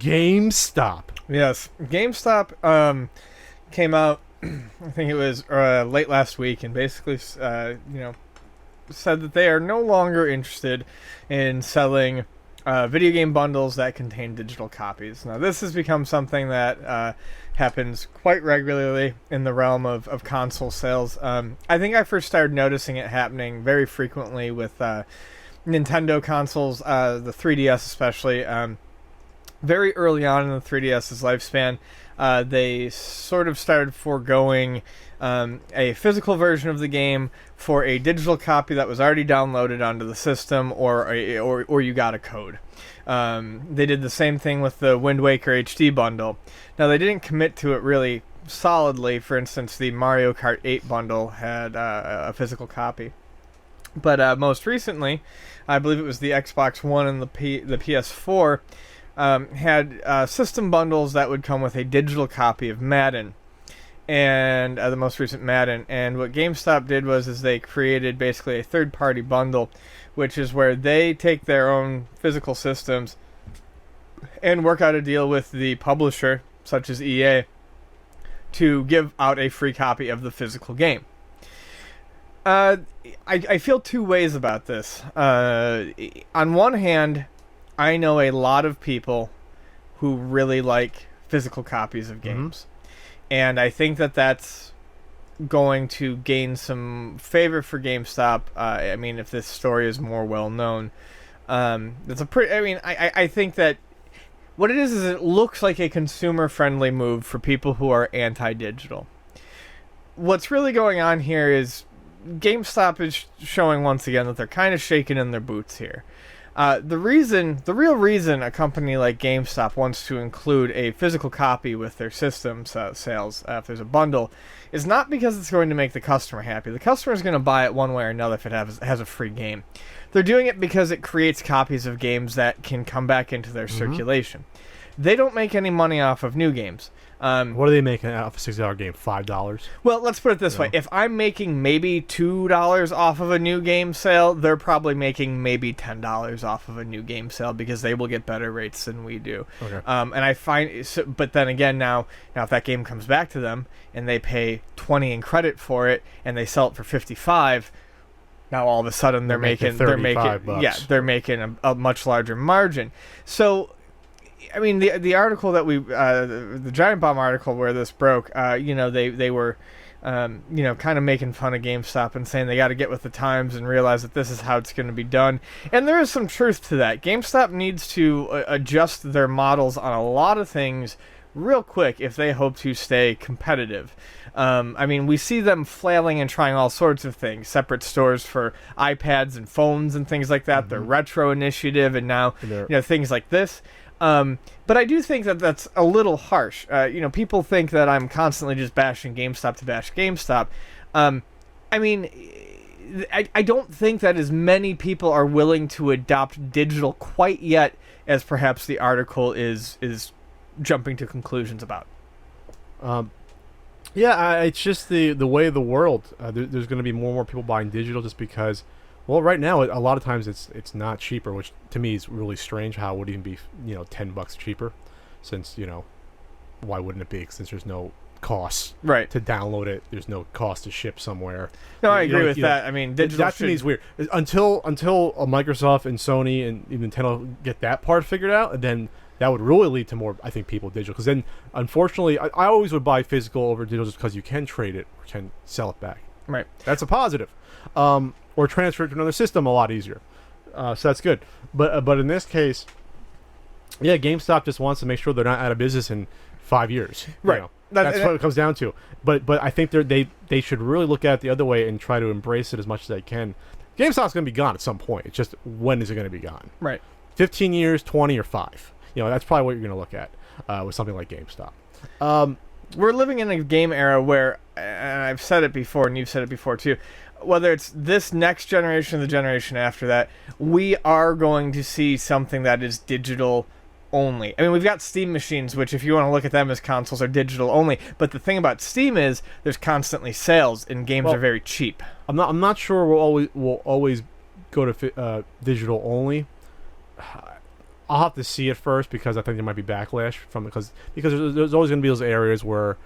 GameStop. Yes, GameStop came out. I think it was late last week, and basically, said that they are no longer interested in selling video game bundles that contain digital copies. Now, this has become something that happens quite regularly in the realm of console sales. I think I first started noticing it happening very frequently with Nintendo consoles, the 3DS especially. Very early on in the 3DS's lifespan, they sort of started foregoing a physical version of the game for a digital copy that was already downloaded onto the system, or you got a code. They did the same thing with the Wind Waker HD bundle. Now, they didn't commit to it really solidly. For instance, the Mario Kart 8 bundle had a physical copy. But most recently, I believe it was the Xbox One and the PS4, had system bundles that would come with a digital copy of Madden, and the most recent Madden. And what GameStop did is they created basically a third-party bundle, which is where they take their own physical systems and work out a deal with the publisher, such as EA, to give out a free copy of the physical game. I feel two ways about this. On one hand, I know a lot of people who really like physical copies of games. And I think that that's going to gain some favor for GameStop. I mean, if this story is more well known. It's a pretty. I mean, I think that what it is it looks like a consumer-friendly move for people who are anti-digital. What's really going on here is GameStop is showing once again that they're kind of shaking in their boots here. The real reason a company like GameStop wants to include a physical copy with their system sales, if there's a bundle, is not because it's going to make the customer happy. The customer is going to buy it one way or another if it has a free game. They're doing it because it creates copies of games that can come back into their circulation. They don't make any money off of new games. What are they making off a $60 game? $5? Well, let's put it this way. If I'm making maybe $2 off of a new game sale, they're probably making maybe $10 off of a new game sale because they will get better rates than we do. Okay. And I find, but then again, now if that game comes back to them and they pay $20 in credit for it and they sell it for $55, now all of a sudden they're making $35. They're making a much larger margin. So, I mean, the article that the Giant Bomb article where this broke, they were, kind of making fun of GameStop and saying they got to get with the times and realize that this is how it's going to be done. And there is some truth to that. GameStop needs to adjust their models on a lot of things real quick if they hope to stay competitive. I mean, we see them flailing and trying all sorts of things. Separate stores for iPads and phones and things like that. Their retro initiative and now things like this. But I do think that that's a little harsh. People think that I'm constantly just bashing GameStop to bash GameStop. I mean, I don't think that as many people are willing to adopt digital quite yet as perhaps the article is jumping to conclusions about. It's just the way of the world. There's going to be more and more people buying digital just because. Well, right now, a lot of times it's not cheaper, which to me is really strange. How it would even be, $10 cheaper, since why wouldn't it be? Since there's no cost to download it, there's no cost to ship somewhere. No, I agree with that. I mean, digital that to me is weird. Until Microsoft and Sony and even Nintendo get that part figured out, and then that would really lead to more, I think, people digital. Because then, unfortunately, I always would buy physical over digital just because you can trade it or can sell it back. Right. That's a positive. Or transfer it to another system a lot easier. So that's good. But in this case, GameStop just wants to make sure they're not out of business in 5 years. Right. That's what it comes down to. But I think they should really look at it the other way and try to embrace it as much as they can. GameStop's going to be gone at some point. It's just when is it going to be gone? Right. 15 years, 20, or 5. That's probably what you're going to look at with something like GameStop. We're living in a game era where, and I've said it before, and you've said it before too, whether it's this next generation or the generation after that, we are going to see something that is digital only. I mean, we've got Steam machines, which if you want to look at them as consoles, are digital only. But the thing about Steam is there's constantly sales, and games are very cheap. I'm not sure we'll always go to digital only. I'll have to see it first because I think there might be backlash from it because there's always going to be those areas where,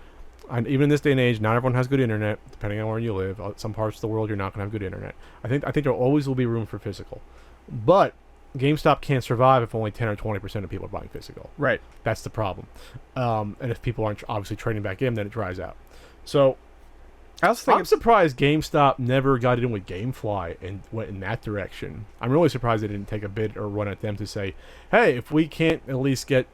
even in this day and age, not everyone has good internet. Depending on where you live, some parts of the world you're not going to have good internet. I think there always will be room for physical, but GameStop can't survive if only 10 or 20% of people are buying physical. Right. That's the problem. And if people aren't obviously trading back in, then it dries out. So I'm surprised GameStop never got in with GameFly and went in that direction. I'm really surprised they didn't take a bid or run at them to say, hey, if we can't at least get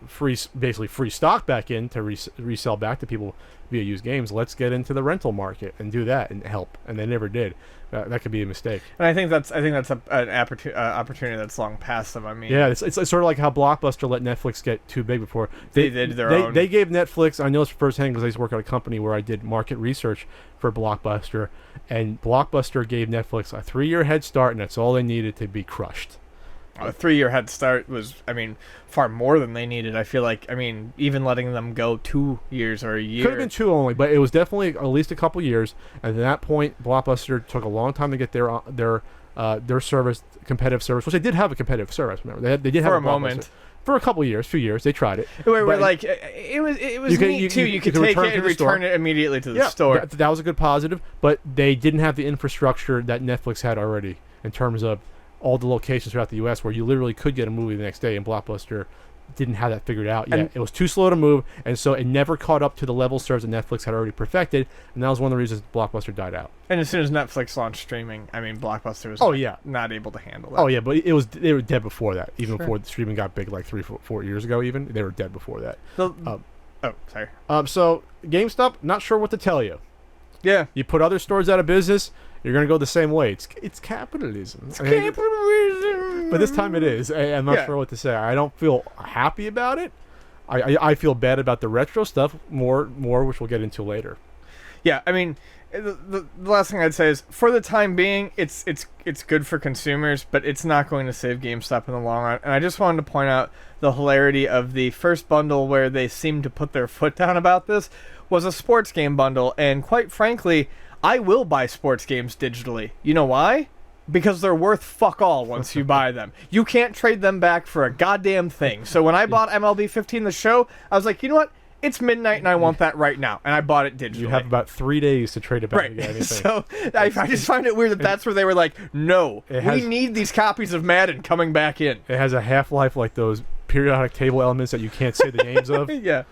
free stock back in to resell back to people via used games, let's get into the rental market and do that and help. And they never did. That could be a mistake. And I think that's an opportunity that's long past them. I mean, yeah, it's sort of like how Blockbuster let Netflix get too big before they did their own. They gave Netflix. I know this firsthand because I used to work at a company where I did market research for Blockbuster, and Blockbuster gave Netflix a 3-year head start, and that's all they needed to be crushed. A 3-year head start was, far more than they needed. I feel like, even letting them go 2 years or a year. Could have been 2 only, but it was definitely at least a couple years. And at that point, Blockbuster took a long time to get their service, competitive service, which they did have a competitive service. Remember, they did have for a moment. For a couple of years, few years, they tried it. We're like, it was neat too. You could take it and return it immediately to the store. That was a good positive, but they didn't have the infrastructure that Netflix had already in terms of all the locations throughout the U.S. where you literally could get a movie the next day, and Blockbuster didn't have that figured out yet. And it was too slow to move, and so it never caught up to the level serves that Netflix had already perfected, and that was one of the reasons Blockbuster died out. And as soon as Netflix launched streaming, Blockbuster was not able to handle that. Oh yeah, but they were dead before that. Even before the streaming got big, like 3-4 years ago, even they were dead before that. Sorry. So GameStop, not sure what to tell you. Yeah, you put other stores out of business, you're going to go the same way. It's capitalism. It's capitalism. But this time it is. I'm not sure what to say. I don't feel happy about it. I feel bad about the retro stuff more, which we'll get into later. Yeah, the last thing I'd say is, for the time being, it's good for consumers, but it's not going to save GameStop in the long run. And I just wanted to point out the hilarity of the first bundle where they seemed to put their foot down about this was a sports game bundle. And quite frankly, I will buy sports games digitally. You know why? Because they're worth fuck all once you buy them. You can't trade them back for a goddamn thing. So when I bought MLB 15 The Show, I was like, you know what? It's midnight and I want that right now. And I bought it digitally. You have about 3 days to trade it back to get anything. So I just find it weird that that's where they were like, no, we need these copies of Madden coming back in. It has a half-life like those periodic table elements that you can't say the names of. Yeah.